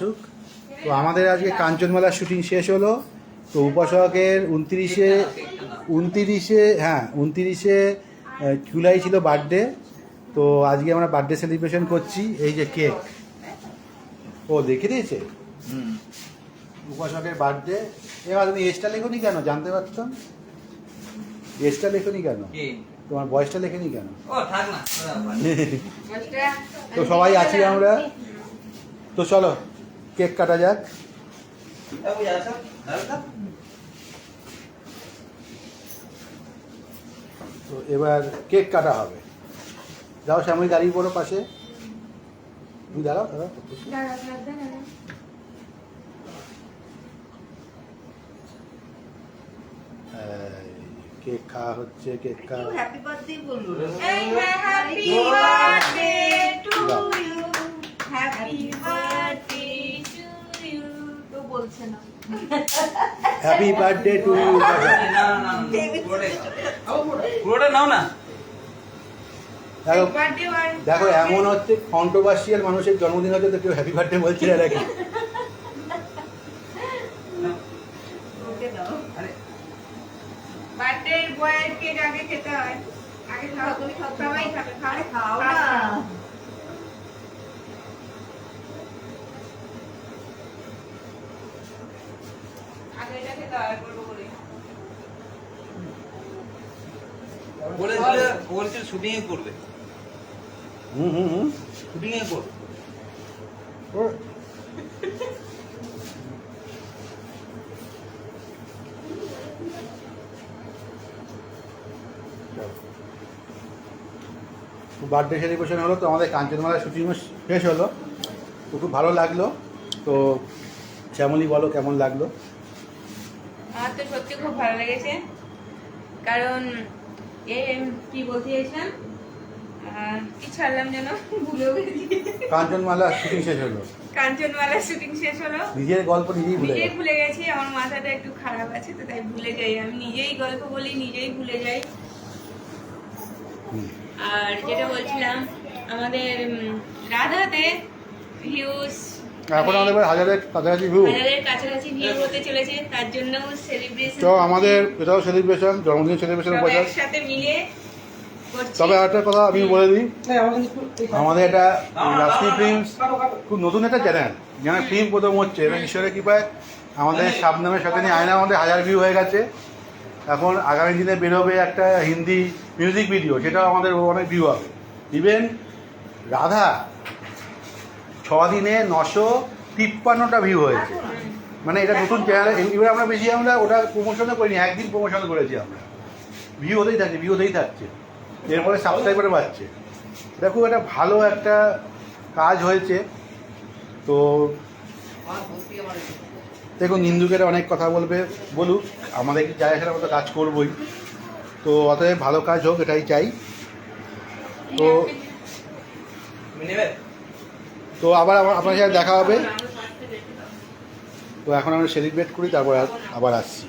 আসুক। তো আমাদের আজকে কাঞ্চনমালার শুটিং শেষ হলো। তো উপাসকের 29শে জুলাই ছিল বার্থডে। তো আজকে আমরা বার্থডে সেলিব্রেশন করছি। এই যে কেক, ও দেখে দিয়েছে উপাসকের বার্থডে। এবার তুমি এজটা লেখনি কেন? জানতে পারতাম। এজটা লেখনি কেন? তোমার বয়সটা লেখনি কেন? তো সবাই আছি আমরা। তো চলো কেক কাটা যাক। তো এবার কেক কাটা হবে। যাও শ্যামলী, দাঁড়িয়ে পড়ো পাশে। তুমি দাঁড়াও দাঁড়াও। কেক খাওয়া হচ্ছে, কেক খাওয়া। হ্যাপি বার্থডে বলুন। Happy birthday to you, happy birthday to you. তো বলছে না হ্যাপি বার্থডে টু ইউ। পুরোটা নাও না। দেখো দেখো, এমন হচ্ছে কন্ট্রোভার্সিয়াল মানুষের জন্মদিন হচ্ছে, তো কেউ হ্যাপি বার্থডে বলছে না নাকি? বার্থডে বয়ের কেক আগে খেতে হয়। আগে খাও, তুমি খাও, সবাই খাবে। খাও না। আগে এটা খেতে হয়, করবো করে। বলছিল শুটিং এ করবে। শুটিং এ করবে। বার্থডে সেলিব্রেশন হলো। তো আমাদের কাঞ্চনমালার শুটিং শেষ হলো। তো খুব ভালো লাগলো। তো শ্যামলী বলো কেমন লাগলো? আমার তো সত্যি খুব ভালো লেগেছে, কারণ কি বলতে চাইছিলাম, কি ছাড়লাম যেন, ভুলেও গেছি। কাঞ্চনমালার শুটিং শেষ হলো। কাঞ্চনমালার শুটিং শেষ হলো। নিজের গল্প নিজেই ভুলে গেছি। আমার মাথাটা একটু খারাপ আছে, তো তাই ভুলে যাই। আমি নিজেই গল্প বলি, নিজেই ভুলে যাই। আর যেটা বলছিলাম, আমাদের রাধাতে ভিউজ এখন আমাদের হাজারের কাছাকাছি ভিউ ভিউ হতে চলেছে। তার জন্য সেলিব্রেশন, তো আমাদের এটাও সেলিব্রেশন, জন্মদিন সেলিব্রেশন একসাথে মিলে করছি। তবে আরেকটা কথা আমি বলে দিই, আমাদের এটা লাক্ষ্মী ফিল্মস খুব নতুন একটা চ্যানেল, যেখানে ফিল্ম প্রথম হচ্ছে, এবং ঈশ্বরের কৃপায় আমাদের শাবনামের সাথে নিয়ে আয়না আমাদের 1000 ভিউ হয়ে গেছে। এখন আগামী দিনে বেরোবে একটা হিন্দি মিউজিক ভিডিও, সেটাও আমাদের অনেক ভিউ হবে। ইভেন রাধা 6 দিনে 953টা ভিউ হয়েছে। মানে এটা নতুন চ্যানেল। এবার আমরা ওটা প্রমোশনও করিনি, একদিন প্রমোশন করেছি আমরা। ভিউ হতেই থাকছে। এরপরে সাবস্ক্রাইবার বাড়ছে। দেখো, এটা ভালো একটা কাজ হয়েছে। তো দেখুন, নিন্দুকেরা অনেক কথা বলুক, আমাদের কি যায় আসে, আমরা তো কাজ করবই। তো অতএব ভালো কাজ হোক, এটাই চাই। তো আবার আপনার সাথে দেখা হবে। তো এখন আমরা সেলিব্রেট করি, তারপর আবার আসছি।